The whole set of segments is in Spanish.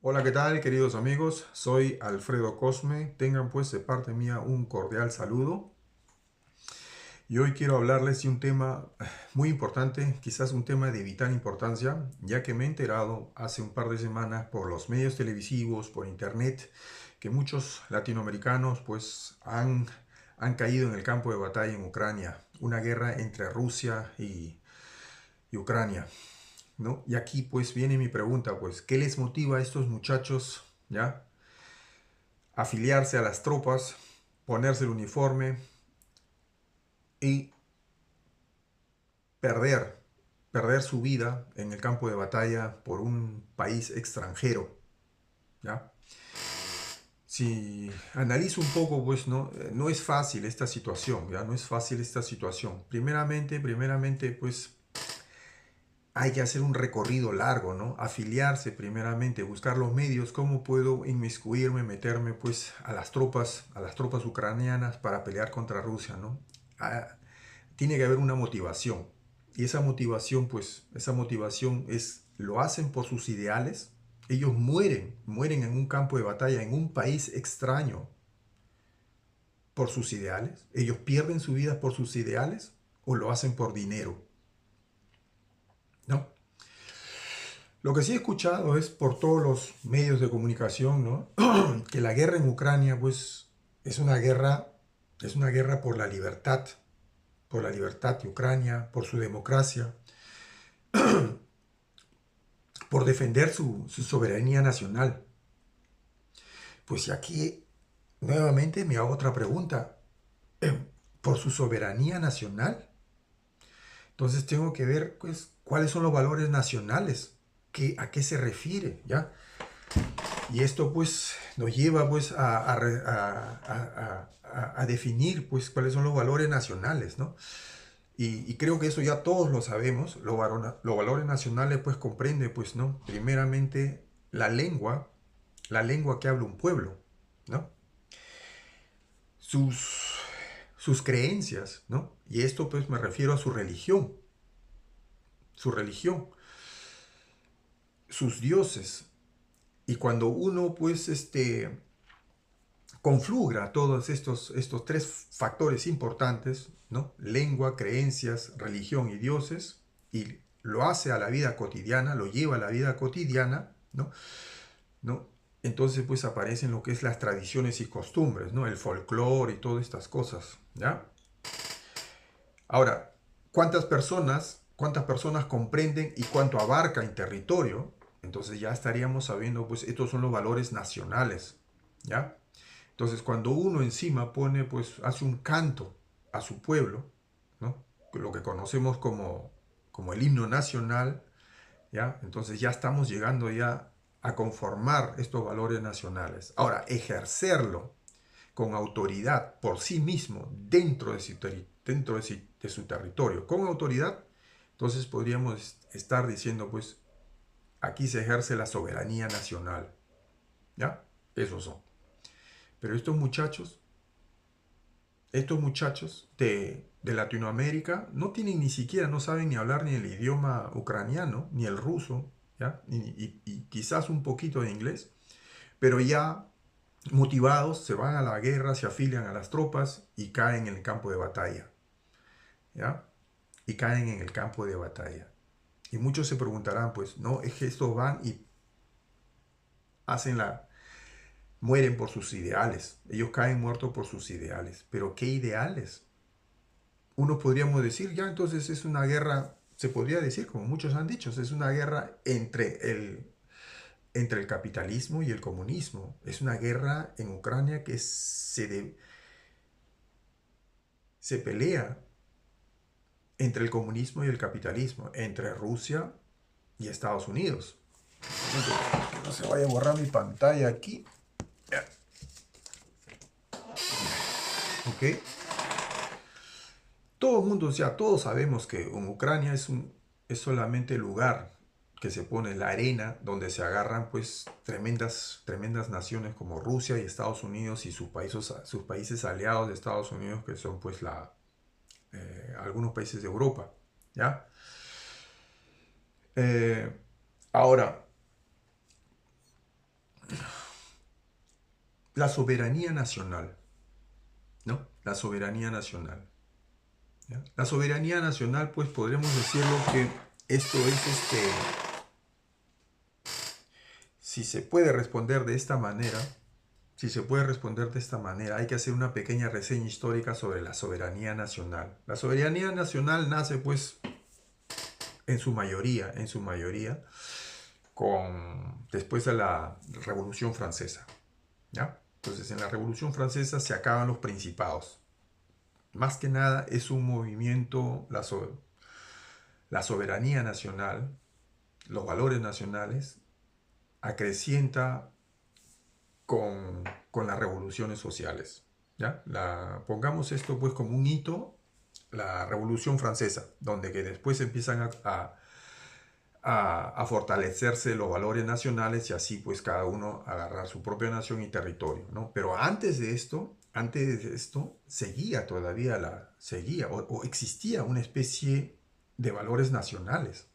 Hola, ¿qué tal, queridos amigos? Soy Alfredo Cosme. Tengan pues de parte mía un cordial saludo. Y hoy quiero hablarles de un tema muy importante, quizás un tema de vital importancia, ya que me he enterado hace un par de semanas por los medios televisivos, por internet, que muchos latinoamericanos pues han caído en el campo de batalla en Ucrania, una guerra entre Rusia y Ucrania. ¿No? Y aquí pues viene mi pregunta, pues, ¿qué les motiva a estos muchachos, ya, afiliarse a las tropas, ponerse el uniforme y perder, perder su vida en el campo de batalla por un país extranjero, ¿ya? Si analizo un poco, pues no es fácil esta situación, ¿ya? No es fácil esta situación. Primeramente, pues hay que hacer un recorrido largo, ¿no? Afiliarse primeramente, buscar los medios, cómo puedo inmiscuirme, meterme pues a las tropas ucranianas para pelear contra Rusia, ¿no? Ah, tiene que haber una motivación. Y esa motivación es, lo hacen por sus ideales. Ellos mueren en un campo de batalla, en un país extraño, por sus ideales. Ellos pierden su vida por sus ideales o lo hacen por dinero, ¿no? Lo que sí he escuchado es por todos los medios de comunicación, ¿no? Que la guerra en Ucrania, pues, es una guerra por la libertad de Ucrania, por su democracia, por defender su soberanía nacional. Pues y aquí nuevamente me hago otra pregunta. ¿Por su soberanía nacional? Entonces tengo que ver, pues, cuáles son los valores nacionales, a qué se refiere, ¿ya? Y esto pues nos lleva pues a definir pues cuáles son los valores nacionales, ¿no? Y creo que eso ya todos lo sabemos. Los valores nacionales pues comprende pues, ¿no? Primeramente la lengua que habla un pueblo, ¿no? Sus, sus creencias, ¿no? Y esto pues me refiero a su religión, sus dioses. Y cuando uno pues conflugra todos estos tres factores importantes, ¿no? Lengua, creencias, religión y dioses, y lo hace a la vida cotidiana, lo lleva a la vida cotidiana, ¿no? ¿No? Entonces pues aparecen lo que es las tradiciones y costumbres, ¿no? El folclore y todas estas cosas, ¿ya? Ahora, cuántas personas comprenden y cuánto abarca en territorio? Entonces ya estaríamos sabiendo, pues estos son los valores nacionales, ¿ya? Entonces, cuando uno encima pone, pues, hace un canto a su pueblo, ¿no? Lo que conocemos como el himno nacional, ¿ya? Entonces ya estamos llegando ya a conformar estos valores nacionales. Ahora, ejercerlo con autoridad por sí mismo dentro de su territorio, con autoridad, entonces podríamos estar diciendo, pues, aquí se ejerce la soberanía nacional, ¿ya? Esos son. Pero estos muchachos de Latinoamérica no tienen ni siquiera, no saben ni hablar ni el idioma ucraniano, ni el ruso, ¿ya? Y quizás un poquito de inglés, pero ya motivados se van a la guerra, se afilian a las tropas y caen en el campo de batalla, ¿ya? Y caen en el campo de batalla. Y muchos se preguntarán, pues, no, es que estos van y hacen mueren por sus ideales. Ellos caen muertos por sus ideales. Pero ¿qué ideales? Uno podríamos decir, ya entonces es una guerra, se podría decir, como muchos han dicho, es una guerra entre el capitalismo y el comunismo. Es una guerra en Ucrania que se pelea entre el comunismo y el capitalismo, entre Rusia y Estados Unidos. Que no se vaya a borrar mi pantalla aquí. ¿Ok? Todo el mundo, o sea, todos sabemos que en Ucrania es solamente el lugar que se pone en la arena donde se agarran pues tremendas naciones como Rusia y Estados Unidos y sus países aliados de Estados Unidos que son pues algunos países de Europa, ¿ya? Eh, ahora, la soberanía nacional, ¿no? La soberanía nacional. ¿Ya? La soberanía nacional, pues podremos decirlo que esto es si se puede responder de esta manera, si se puede responder de esta manera, hay que hacer una pequeña reseña histórica sobre la soberanía nacional. La soberanía nacional nace, pues, en su mayoría, después de la Revolución Francesa, ¿ya? Entonces, en la Revolución Francesa se acaban los principados. Más que nada es un movimiento, la soberanía nacional, los valores nacionales, acrecienta con las revoluciones sociales. ¿Ya? Pongamos esto pues como un hito, la Revolución Francesa, donde que después empiezan a fortalecerse los valores nacionales y así pues cada uno agarrar su propia nación y territorio, ¿no? Pero antes de esto seguía todavía o existía una especie de valores nacionales,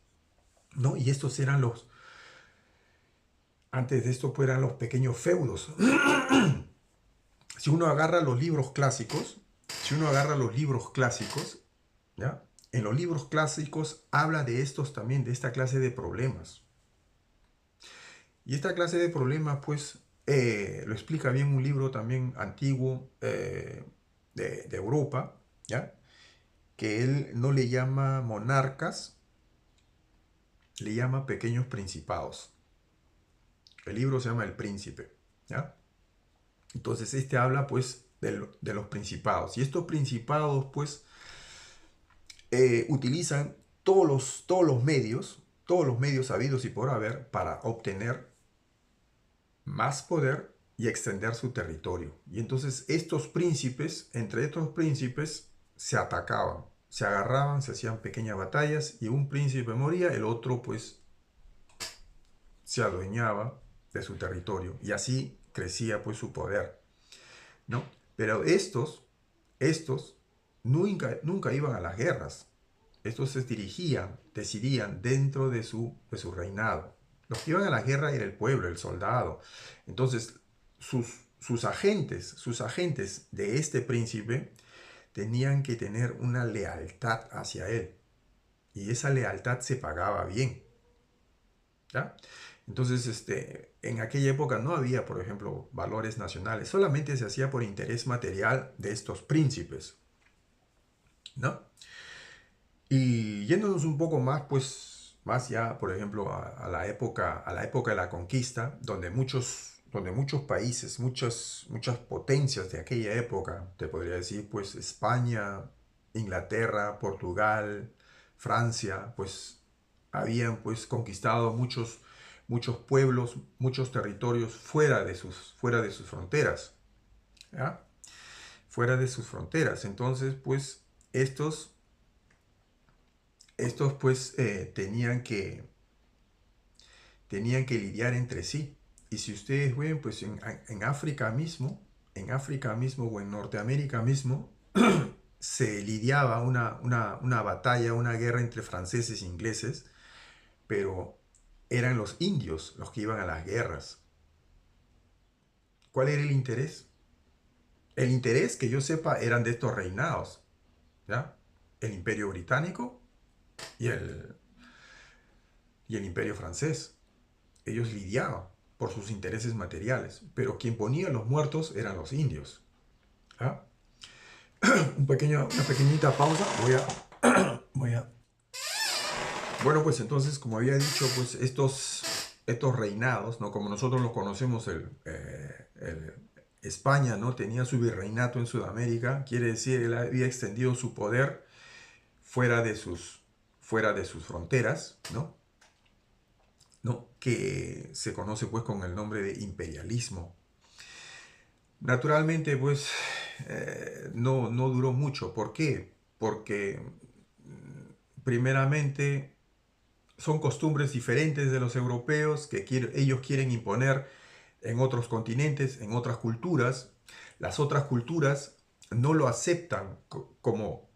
¿no? Y estos eran antes de esto pues eran los pequeños feudos. Si uno agarra los libros clásicos, si uno agarra los libros clásicos, ¿ya? En los libros clásicos habla de estos también, de esta clase de problemas. Y esta clase de problemas, pues, lo explica bien un libro también antiguo de Europa, ¿ya? Que él no le llama monarcas, le llama pequeños principados. El libro se llama El Príncipe, ¿ya? Entonces, este habla, pues, de los principados. Y estos principados, pues, utilizan todos los medios habidos y por haber para obtener más poder y extender su territorio. Y entonces estos príncipes, entre estos príncipes, se atacaban, se agarraban, se hacían pequeñas batallas y un príncipe moría, el otro pues se adueñaba de su territorio y así crecía pues su poder, ¿no? Pero estos nunca iban a las guerras. Estos se decidían dentro de su reinado. Los que iban a la guerra era el pueblo, el soldado. Entonces, sus agentes de este príncipe tenían que tener una lealtad hacia él. Y esa lealtad se pagaba bien. ¿Ya? Entonces, en aquella época no había, por ejemplo, valores nacionales. Solamente se hacía por interés material de estos príncipes, ¿no? Y yéndonos un poco más, pues, más ya, por ejemplo, a la época de la conquista, donde muchos países, muchas potencias de aquella época, te podría decir, pues, España, Inglaterra, Portugal, Francia, pues, habían, pues, conquistado muchos pueblos, muchos territorios fuera de sus fronteras, ¿ya? Fuera de sus fronteras. Entonces, pues, estos pues tenían que lidiar entre sí. Y si ustedes ven, pues en África mismo, o en Norteamérica mismo, se lidiaba una batalla, una guerra entre franceses e ingleses, pero eran los indios los que iban a las guerras. ¿Cuál era el interés? El interés, que yo sepa, eran de estos reinados, ¿ya? El Imperio Británico y y el Imperio Francés. Ellos lidiaban por sus intereses materiales, pero quien ponía los muertos eran los indios. ¿Ah? Una pequeñita pausa. Voy a... Bueno, pues entonces, como había dicho, pues estos reinados, ¿no? Como nosotros los conocemos, España, ¿no? Tenía su virreinato en Sudamérica, quiere decir, él había extendido su poder fuera de fuera de sus fronteras, ¿no? ¿No? Que se conoce pues con el nombre de imperialismo. Naturalmente pues no duró mucho. ¿Por qué? Porque primeramente son costumbres diferentes de los europeos que ellos quieren imponer en otros continentes, en otras culturas. Las otras culturas no lo aceptan como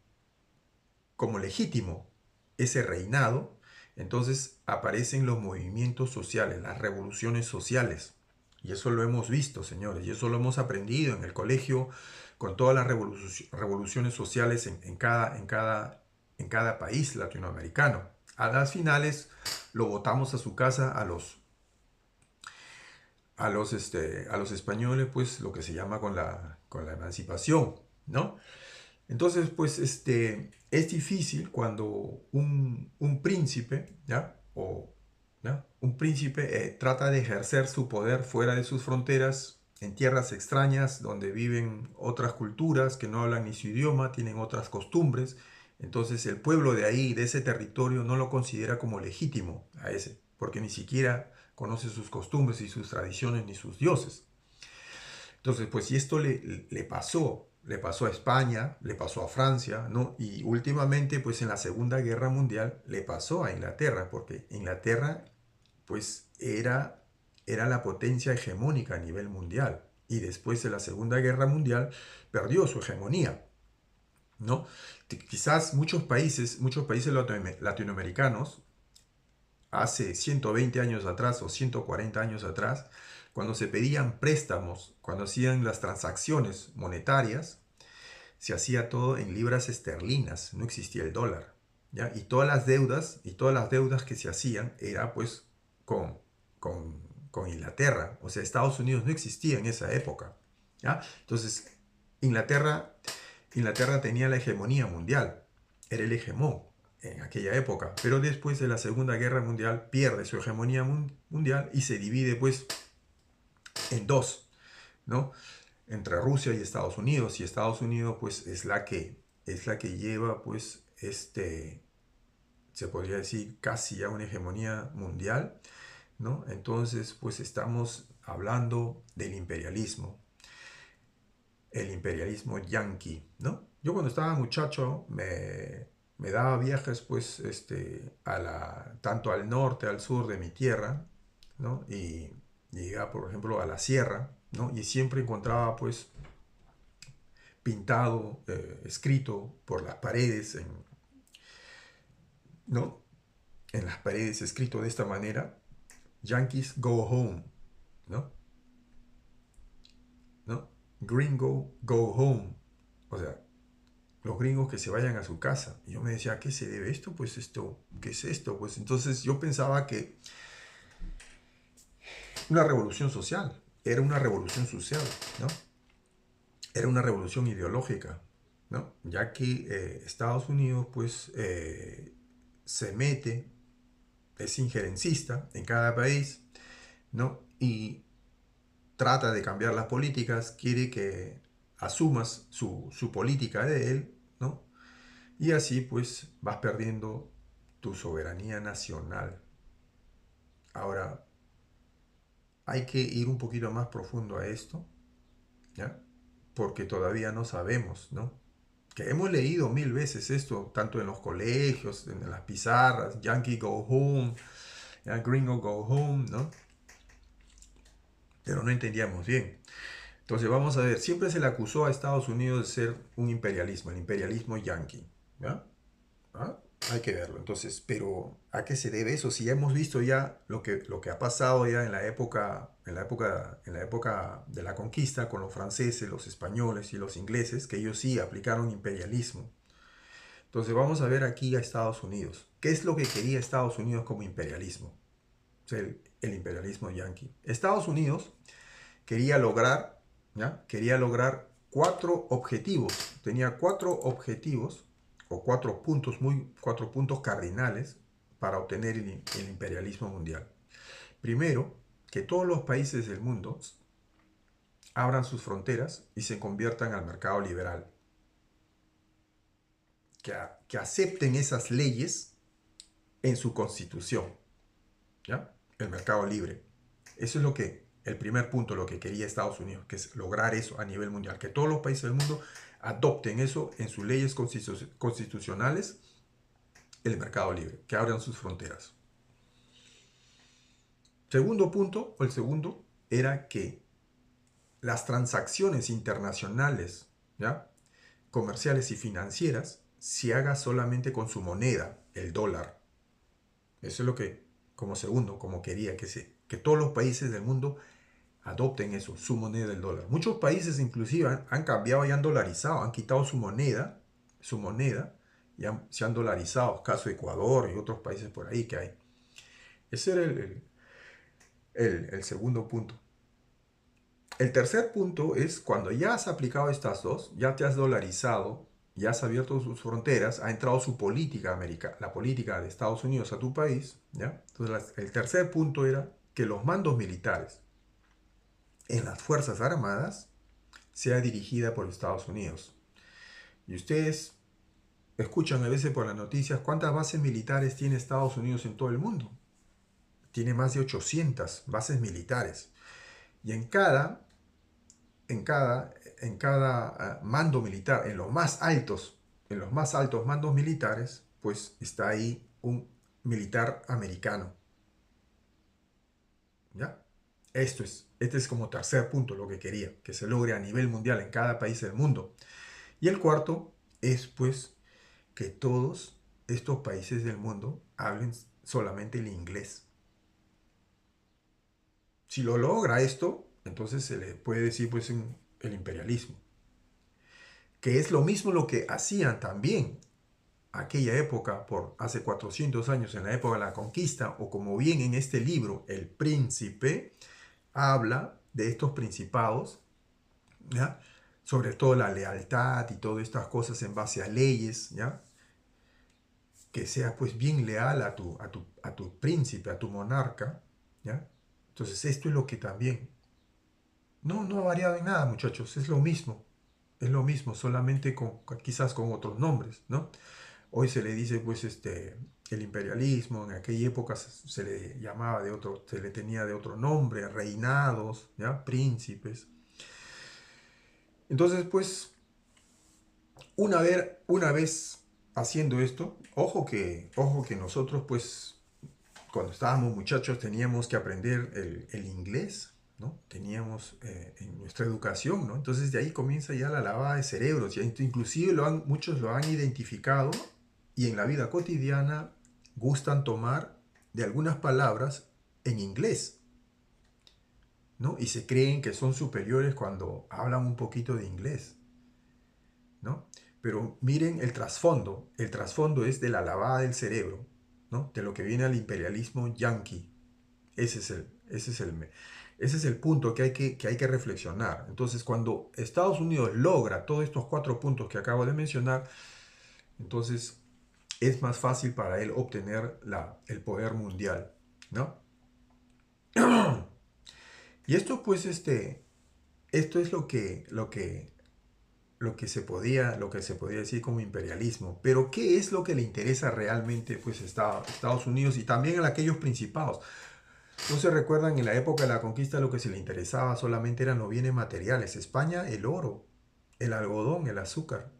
legítimo ese reinado. Entonces aparecen los movimientos sociales, las revoluciones sociales, Y eso lo hemos visto, señores, y eso lo hemos aprendido en el colegio con todas las revoluciones sociales en cada país latinoamericano. A las finales lo votamos a su casa a los españoles, pues lo que se llama con la emancipación, ¿no? Entonces, pues es difícil cuando un príncipe, ¿ya? ¿ya? Un príncipe trata de ejercer su poder fuera de sus fronteras, en tierras extrañas, donde viven otras culturas que no hablan ni su idioma, tienen otras costumbres. Entonces el pueblo de ahí, de ese territorio, no lo considera como legítimo a ese, porque ni siquiera conoce sus costumbres y sus tradiciones ni sus dioses. Entonces, pues si esto le pasó a España, le pasó a Francia, ¿no? Y últimamente, pues en la Segunda Guerra Mundial, le pasó a Inglaterra, porque Inglaterra, pues era la potencia hegemónica a nivel mundial. Y después de la Segunda Guerra Mundial, perdió su hegemonía, ¿no? Quizás muchos países latinoamericanos, hace 120 años atrás o 140 años atrás, cuando se pedían préstamos, cuando hacían las transacciones monetarias, se hacía todo en libras esterlinas, no existía el dólar, ¿ya? Y todas las deudas que se hacían era pues con, con Inglaterra, o sea, Estados Unidos no existía en esa época, ¿ya? Entonces, Inglaterra, Inglaterra tenía la hegemonía mundial, era el hegemón en aquella época, pero después de la Segunda Guerra Mundial pierde su hegemonía mundial y se divide pues en dos, ¿no? Entre Rusia y Estados Unidos pues es la que lleva pues se podría decir casi ya una hegemonía mundial, ¿no? Entonces pues estamos hablando del imperialismo, el imperialismo yanqui, ¿no? Yo cuando estaba muchacho me daba viajes pues tanto al norte, al sur de mi tierra, ¿no? Y llegaba por ejemplo a la sierra, ¿no? Y siempre encontraba pues pintado, escrito por las paredes, ¿no? En las paredes escrito de esta manera, Yankees go home, ¿no? ¿No? Gringo go home, o sea, los gringos que se vayan a su casa. Y yo me decía, ¿a qué se debe esto? Pues esto, ¿qué es esto? Pues entonces yo pensaba que una revolución social, era una revolución social, ¿no? Era una revolución ideológica, ¿no? Ya que Estados Unidos, pues, se mete, es injerencista en cada país, ¿no? Y trata de cambiar las políticas, quiere que asumas su política de él, ¿no? Y así, pues, vas perdiendo tu soberanía nacional. Ahora, hay que ir un poquito más profundo a esto, ¿ya? Porque todavía no sabemos, ¿no? Que hemos leído mil veces esto, tanto en los colegios, en las pizarras, Yankee go home, Gringo go home, ¿no? Pero no entendíamos bien. Entonces vamos a ver, siempre se le acusó a Estados Unidos de ser un imperialismo, el imperialismo yanqui, ¿ya? ¿Ah? Hay que verlo. Entonces, pero ¿a qué se debe eso? Si ya hemos visto ya lo que ha pasado ya en la época de la conquista con los franceses, los españoles y los ingleses, que ellos sí aplicaron imperialismo. Entonces vamos a ver aquí a Estados Unidos. ¿Qué es lo que quería Estados Unidos como imperialismo? O sea, el imperialismo yanqui. Estados Unidos quería lograr, ¿ya? Quería lograr cuatro objetivos. Tenía cuatro objetivos o cuatro puntos cardinales para obtener el imperialismo mundial. Primero, que todos los países del mundo abran sus fronteras y se conviertan al mercado liberal. Que acepten esas leyes en su constitución, ¿ya? El mercado libre. Eso es el primer punto, lo que quería Estados Unidos, que es lograr eso a nivel mundial, que todos los países del mundo adopten eso en sus leyes constitucionales, el mercado libre, que abran sus fronteras. Segundo punto, o el segundo, era que las transacciones internacionales, ¿ya? Comerciales y financieras, se haga solamente con su moneda, el dólar. Eso es lo que, como segundo, como quería que todos los países del mundo adopten eso, su moneda, el dólar. Muchos países inclusive han cambiado y han dolarizado, han quitado su moneda, y se han dolarizado, caso Ecuador y otros países por ahí que hay. Ese era el segundo punto. El tercer punto es cuando ya has aplicado estas dos, ya te has dolarizado, ya has abierto sus fronteras, ha entrado su política americana, la política de Estados Unidos a tu país, ¿ya? Entonces el tercer punto era que los mandos militares en las Fuerzas Armadas sea dirigida por Estados Unidos. Y ustedes escuchan a veces por las noticias cuántas bases militares tiene Estados Unidos en todo el mundo. Tiene más de 800 bases militares. Y en cada mando militar, en los más altos mandos militares, pues está ahí un militar americano. ¿Ya? Este es como tercer punto lo que quería, que se logre a nivel mundial en cada país del mundo. Y el cuarto es pues que todos estos países del mundo hablen solamente el inglés. Si lo logra esto, entonces se le puede decir pues el imperialismo. Que es lo mismo lo que hacían también aquella época, por hace 400 años, en la época de la conquista, o como bien en este libro, El Príncipe, habla de estos principados, ¿ya? Sobre todo la lealtad y todas estas cosas en base a leyes, ¿ya? Que seas pues bien leal a tu príncipe, a tu monarca, ¿ya? Entonces esto es lo que también no ha variado en nada, muchachos, es lo mismo, solamente quizás con otros nombres, ¿no? Hoy se le dice pues el imperialismo, en aquella época se le llamaba se le tenía de otro nombre, reinados, ¿ya? Príncipes. Entonces pues una vez haciendo esto, ojo que nosotros pues cuando estábamos muchachos teníamos que aprender el inglés, ¿no? Teníamos en nuestra educación, ¿no? Entonces de ahí comienza ya la lavada de cerebros, ya inclusive muchos lo han identificado y en la vida cotidiana gustan tomar de algunas palabras en inglés, ¿no? Y se creen que son superiores cuando hablan un poquito de inglés, ¿no? Pero miren el trasfondo es de la lavada del cerebro, ¿no? De lo que viene al imperialismo yanqui. Ese es el punto que hay que reflexionar. Entonces, cuando Estados Unidos logra todos estos 4 puntos que acabo de mencionar, entonces es más fácil para él obtener el poder mundial, ¿no? Y esto, pues, esto es lo que se podía decir como imperialismo. Pero ¿qué es lo que le interesa realmente, pues, a Estados Unidos y también a aquellos principados? No se recuerdan, en la época de la conquista lo que se le interesaba solamente eran los bienes materiales. España, el oro, el algodón, el azúcar.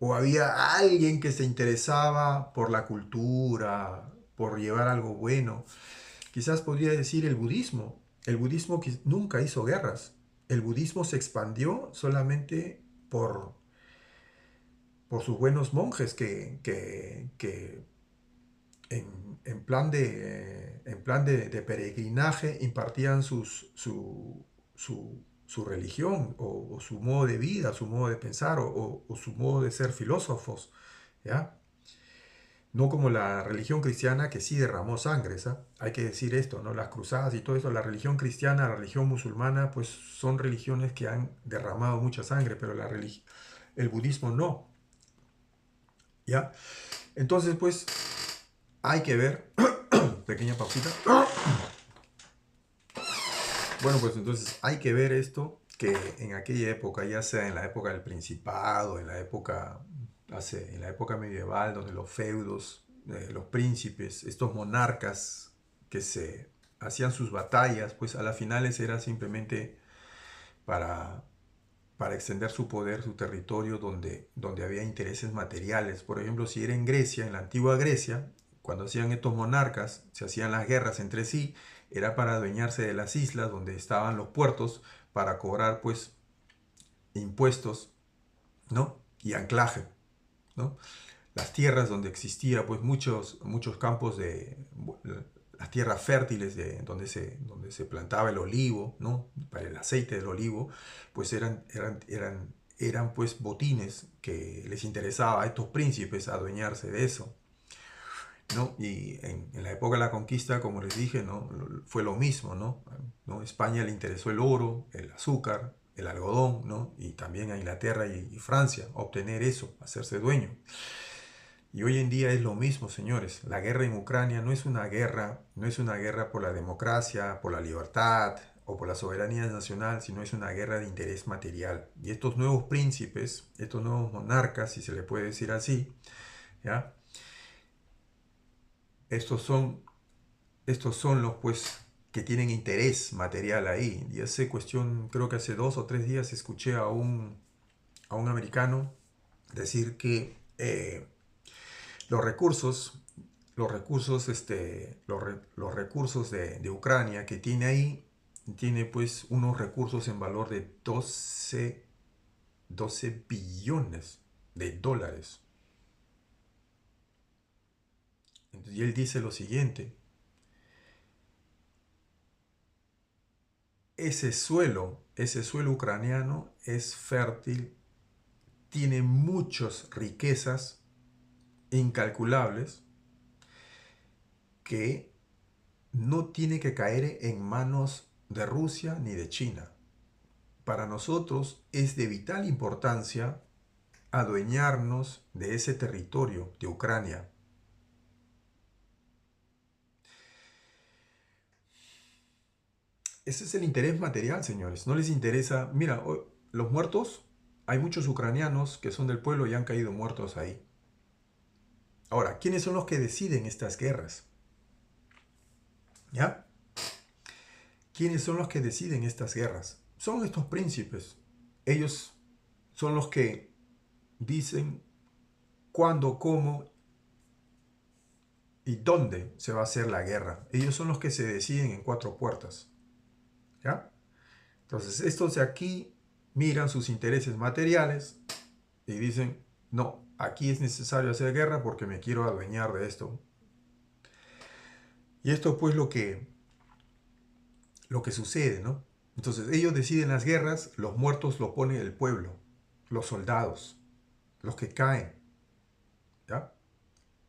O había alguien que se interesaba por la cultura, por llevar algo bueno. Quizás podría decir el budismo. El budismo que nunca hizo guerras. El budismo se expandió solamente por sus buenos monjes que en plan de peregrinaje impartían su religión o su modo de vida, su modo de pensar o su modo de ser filósofos, ¿ya? No como la religión cristiana que sí derramó sangre, ¿sabes? Hay que decir esto, ¿no? Las cruzadas y todo eso, la religión cristiana, la religión musulmana, pues son religiones que han derramado mucha sangre, pero el budismo no, ¿ya? Entonces, pues, hay que ver, pequeña pausita. Bueno, pues entonces hay que ver esto, que en aquella época, ya sea en la época del Principado, en la época medieval, donde los feudos, los príncipes, estos monarcas que se hacían sus batallas, pues a las finales era simplemente para, para extender su poder, su territorio, donde había intereses materiales. Por ejemplo, si era en Grecia, en la antigua Grecia, cuando hacían estos monarcas, se hacían las guerras entre sí, era para adueñarse de las islas donde estaban los puertos, para cobrar pues impuestos, ¿no? Y anclaje, ¿no? Las tierras donde existía pues muchos campos las tierras fértiles donde se plantaba el olivo, ¿no? Para el aceite del olivo, pues eran pues botines que les interesaba a estos príncipes adueñarse de eso, ¿no? Y en la época de la conquista, como les dije, ¿no? Fue lo mismo, ¿no? ¿No? España le interesó el oro, el azúcar, el algodón, ¿no? Y también a Inglaterra y Francia obtener eso, hacerse dueño. Y hoy en día es lo mismo, señores. La guerra en Ucrania no es una guerra por la democracia, por la libertad o por la soberanía nacional, sino es una guerra de interés material. Y estos nuevos príncipes, estos nuevos monarcas, si se le puede decir así, ¿ya? Estos son, estos son los pues que tienen interés material ahí. Y hace cuestión, creo que hace 2 o 3 días escuché a un americano decir que los recursos, los recursos de Ucrania que tiene ahí, tiene pues unos recursos en valor de 12 billones de dólares. Y él dice lo siguiente: ese suelo ucraniano es fértil, tiene muchas riquezas incalculables que no tiene que caer en manos de Rusia ni de China. Para nosotros es de vital importancia adueñarnos de ese territorio de Ucrania. Ese es el interés material, señores. No les interesa. Mira, los muertos, hay muchos ucranianos que son del pueblo y han caído muertos ahí. Ahora, ¿quiénes son los que deciden estas guerras? ¿Ya? ¿Quiénes son los que deciden estas guerras? Son estos príncipes. Ellos son los que dicen cuándo, cómo y dónde se va a hacer la guerra. Ellos son los que se deciden en 4 puertas. ¿Ya? Entonces, estos de aquí miran sus intereses materiales y dicen, no, aquí es necesario hacer guerra porque me quiero adueñar de esto. Y esto pues lo que sucede, ¿no? Entonces, ellos deciden las guerras, los muertos los pone el pueblo, los soldados, los que caen, ¿ya?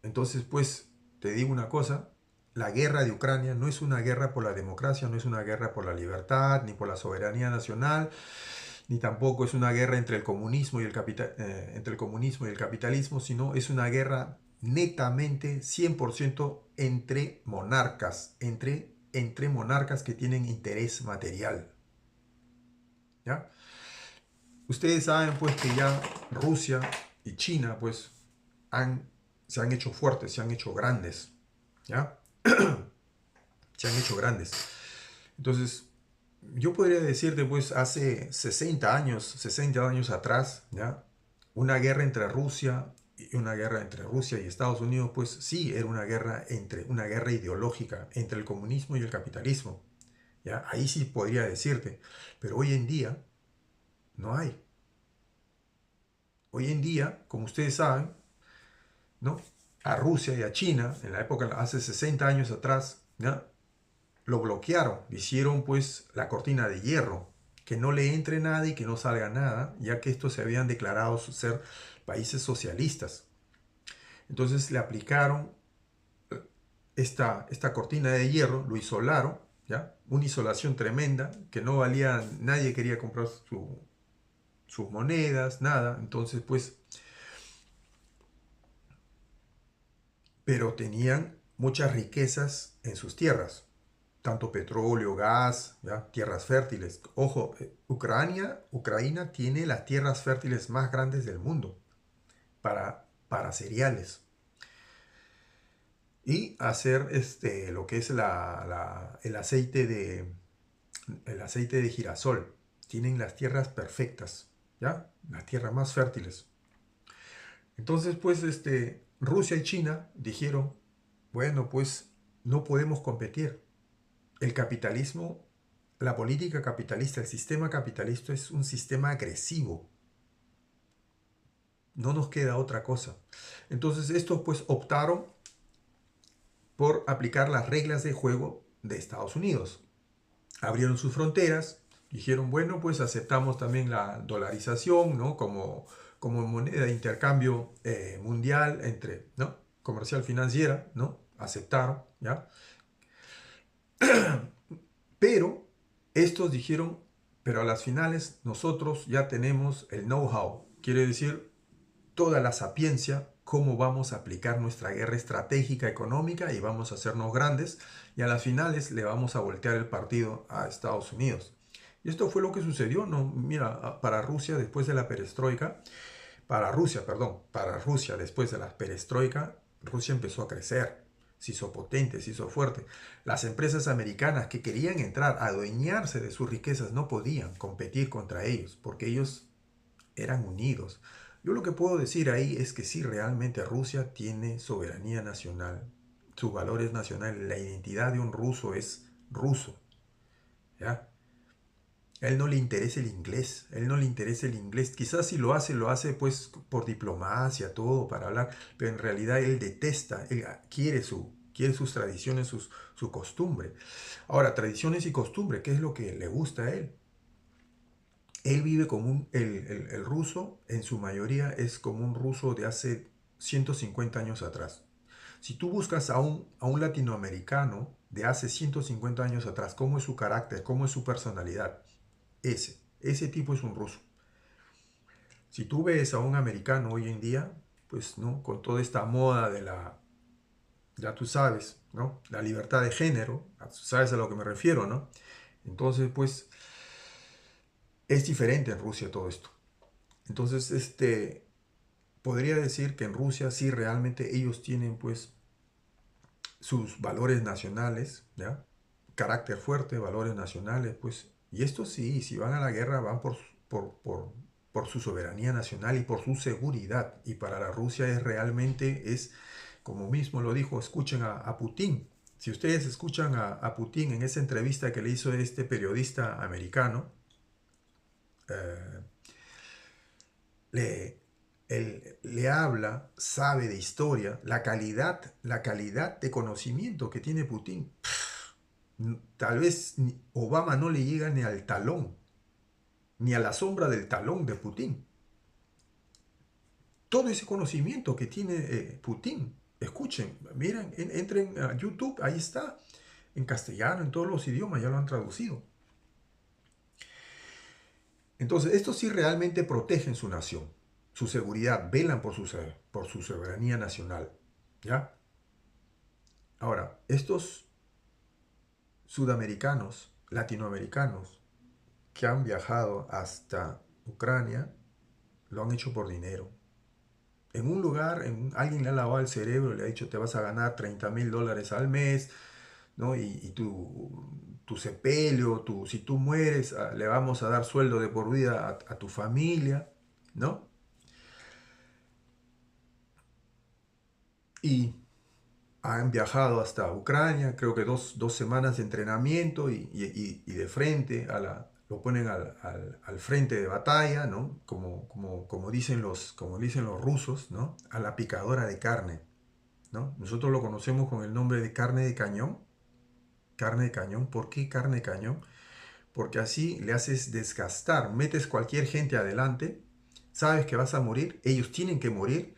Entonces, pues, te digo una cosa, la guerra de Ucrania no es una guerra por la democracia, no es una guerra por la libertad, ni por la soberanía nacional, ni tampoco es una guerra entre el comunismo y entre el comunismo y el capitalismo, sino es una guerra netamente 100% entre monarcas, entre monarcas que tienen interés material. ¿Ya? Ustedes saben pues que ya Rusia y China pues se han hecho fuertes, se han hecho grandes. ¿Ya? Se han hecho grandes. Entonces, yo podría decirte, pues, hace 60 años atrás, ¿ya? Una guerra entre Rusia y Estados Unidos, pues sí, era una guerra ideológica entre el comunismo y el capitalismo, ¿ya? Ahí sí podría decirte, pero hoy en día no hay. Hoy en día, como ustedes saben, ¿no? A Rusia y a China, en la época, hace 60 años atrás, ¿ya? Lo bloquearon, hicieron pues la cortina de hierro, que no le entre nada y que no salga nada, ya que estos se habían declarado ser países socialistas. Entonces le aplicaron esta cortina de hierro, lo isolaron, ¿ya? Una isolación tremenda, que no valía, nadie quería comprar sus monedas, nada. Entonces pues, pero tenían muchas riquezas en sus tierras, tanto petróleo, gas, ¿ya? Tierras fértiles. Ojo, Ucrania tiene las tierras fértiles más grandes del mundo para cereales. Y hacer lo que es el aceite de girasol. Tienen las tierras perfectas, ¿ya? Las tierras más fértiles. Entonces, pues, Rusia y China dijeron, bueno, pues, no podemos competir. El capitalismo, la política capitalista, el sistema capitalista es un sistema agresivo. No nos queda otra cosa. Entonces estos pues optaron por aplicar las reglas de juego de Estados Unidos. Abrieron sus fronteras, dijeron, bueno, pues aceptamos también la dolarización, ¿no? Como moneda de intercambio mundial entre, ¿no? Comercial financiera, ¿no? Aceptaron, ¿ya? Pero estos dijeron, pero a las finales nosotros ya tenemos el know-how, quiere decir toda la sapiencia, cómo vamos a aplicar nuestra guerra estratégica económica y vamos a hacernos grandes y a las finales le vamos a voltear el partido a Estados Unidos. Y esto fue lo que sucedió, ¿no? Mira, para Rusia después de la perestroika, para Rusia después de la perestroika, Rusia empezó a crecer, se hizo potente, se hizo fuerte. Las empresas americanas que querían entrar a adueñarse de sus riquezas no podían competir contra ellos, porque ellos eran unidos. Yo lo que puedo decir ahí es que sí, realmente Rusia tiene soberanía nacional, sus valores nacionales, la identidad de un ruso es ruso, ¿ya? A él no le interesa el inglés, a él no le interesa el inglés. Quizás si lo hace pues por diplomacia, todo, para hablar, pero en realidad él detesta, él quiere sus tradiciones, su costumbre. Ahora, tradiciones y costumbre, ¿qué es lo que le gusta a él? Él vive como el ruso, en su mayoría, es como un ruso de hace 150 años atrás. Si tú buscas a un latinoamericano de hace 150 años atrás, cómo es su carácter, cómo es su personalidad, ese tipo es un ruso. Si tú ves a un americano hoy en día, pues no, con toda esta moda de ya tú sabes, ¿no? La libertad de género, sabes a lo que me refiero, ¿no? Entonces, pues, es diferente en Rusia todo esto. Entonces, podría decir que en Rusia sí realmente ellos tienen, pues, sus valores nacionales, ¿ya? Carácter fuerte, valores nacionales, pues, y estos sí, si van a la guerra van por su soberanía nacional y por su seguridad. Y para la Rusia es realmente, como mismo lo dijo, escuchen a Putin. Si ustedes escuchan a Putin en esa entrevista que le hizo este periodista americano, eh, le, él le habla, sabe de historia, la calidad de conocimiento que tiene Putin. Tal vez Obama no le llega ni al talón, ni a la sombra del talón de Putin. Todo ese conocimiento que tiene Putin, escuchen, miren, entren a YouTube, ahí está, en castellano, en todos los idiomas, ya lo han traducido. Entonces, estos sí realmente protegen su nación, su seguridad, velan por su soberanía nacional. ¿Ya? Ahora, estos sudamericanos, latinoamericanos, que han viajado hasta Ucrania, lo han hecho por dinero. En un lugar, alguien le ha lavado el cerebro, le ha dicho te vas a ganar $30,000 al mes, ¿no? Y tu sepelio, si tú mueres, le vamos a dar sueldo de por vida a tu familia, ¿no? Y han viajado hasta Ucrania, creo que dos semanas de entrenamiento y de frente lo ponen al frente de batalla, ¿no? Como dicen como dicen los rusos, ¿no? A la picadora de carne, ¿no? Nosotros lo conocemos con el nombre de carne de cañón. Carne de cañón. ¿Por qué carne de cañón? Porque así le haces desgastar, metes cualquier gente adelante, sabes que vas a morir, ellos tienen que morir,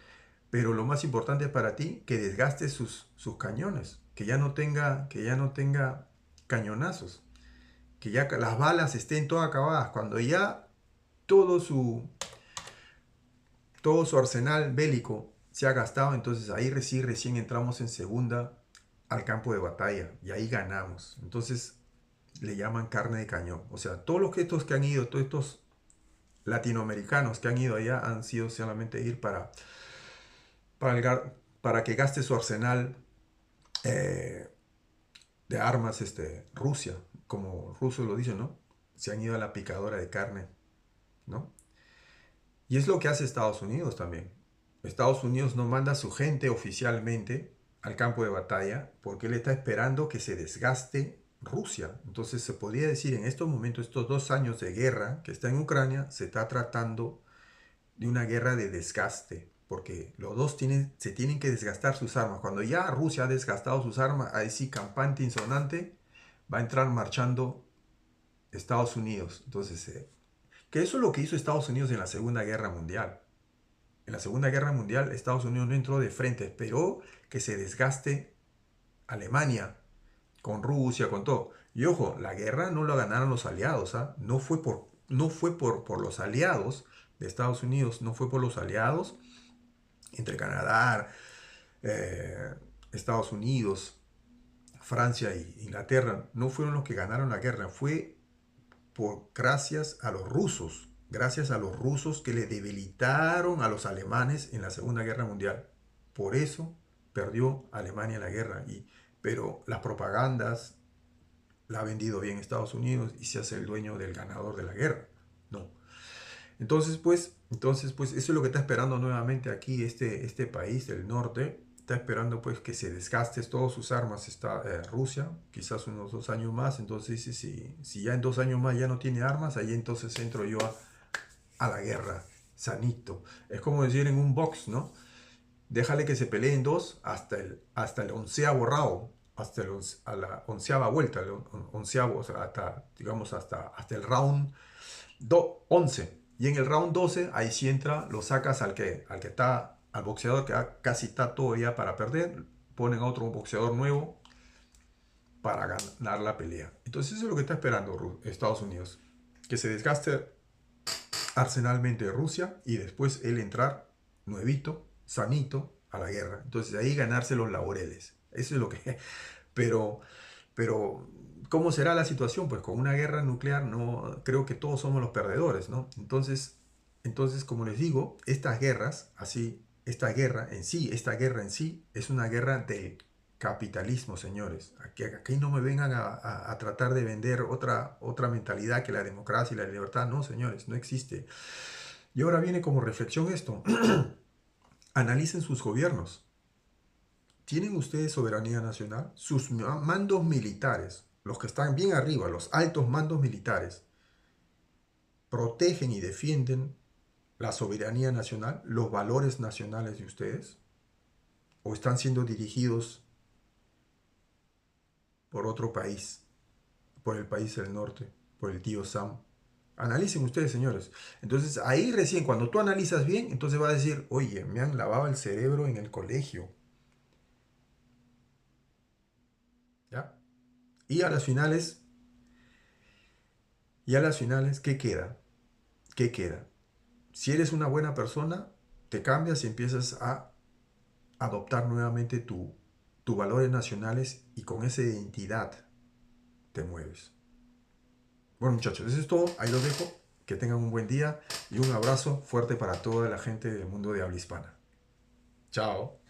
pero lo más importante para ti, que desgaste sus cañones, que ya no tenga cañonazos, que ya las balas estén todas acabadas, cuando ya todo todo su arsenal bélico se ha gastado, entonces ahí recién entramos en segunda al campo de batalla y ahí ganamos. Entonces le llaman carne de cañón. O sea, todos los estos que han ido, todos estos latinoamericanos que han ido allá han sido solamente ir para que gaste su arsenal eh, de armas Rusia, como rusos lo dicen, ¿no? Se han ido a la picadora de carne, ¿no? Y es lo que hace Estados Unidos también. Estados Unidos no manda a su gente oficialmente al campo de batalla porque él está esperando que se desgaste Rusia. Entonces se podría decir en estos momentos, estos 2 años de guerra que está en Ucrania, se está tratando de una guerra de desgaste. porque los dos se tienen que desgastar sus armas. Cuando ya Rusia ha desgastado sus armas, ahí sí, campante, insonante, va a entrar marchando Estados Unidos. Entonces, que eso es lo que hizo Estados Unidos en la Segunda Guerra Mundial. En la Segunda Guerra Mundial, Estados Unidos no entró de frente, esperó que se desgaste Alemania con Rusia, con todo. Y ojo, la guerra no la ganaron los aliados, ¿ah? No fue por los aliados de Estados Unidos, no fue por los aliados entre Canadá, eh, Estados Unidos, Francia e Inglaterra. No fueron los que ganaron la guerra, fue gracias a los rusos que le debilitaron a los alemanes en la Segunda Guerra Mundial. Por eso perdió Alemania la guerra. Pero las propagandas la ha vendido bien Estados Unidos y se hace el dueño del ganador de la guerra. No. Entonces, eso es lo que está esperando nuevamente aquí este país del norte. Está esperando pues que se desgaste todas sus armas Rusia, quizás unos 2 años más. Entonces si ya en 2 años más ya no tiene armas, ahí entonces entro yo a la guerra, sanito. Es como decir en un box, ¿no? Déjale que se peleen dos hasta el 11º round, a la 11ª vuelta, el 11º, o sea, digamos hasta el round 11. Y en el round 12, ahí sí entra, lo sacas al boxeador que casi está todo ya para perder, ponen a otro boxeador nuevo para ganar la pelea. Entonces eso es lo que está esperando Estados Unidos, que se desgaste arsenalmente Rusia y después él entrar nuevito, sanito, a la guerra. Entonces de ahí ganarse los laureles. Eso es lo que... Pero ¿cómo será la situación? Pues con una guerra nuclear no creo que todos somos los perdedores, ¿no? Entonces como les digo, esta guerra en sí es una guerra del capitalismo, señores. Aquí no me vengan a tratar de vender otra mentalidad que la democracia y la libertad. No, señores, no existe. Y ahora viene como reflexión esto. Analicen sus gobiernos. ¿Tienen ustedes soberanía nacional? Sus mandos militares, los que están bien arriba, los altos mandos militares, ¿protegen y defienden la soberanía nacional, los valores nacionales de ustedes? ¿O están siendo dirigidos por otro país, por el país del norte, por el tío Sam? Analicen ustedes, señores. Entonces, ahí recién, cuando tú analizas bien, entonces va a decir, oye, me han lavado el cerebro en el colegio. ¿Ya? Y a las finales, ¿qué queda? ¿Qué queda? Si eres una buena persona, te cambias y empiezas a adoptar nuevamente tus valores nacionales y con esa identidad te mueves. Bueno, muchachos, eso es todo. Ahí los dejo. Que tengan un buen día y un abrazo fuerte para toda la gente del mundo de habla hispana. Chao.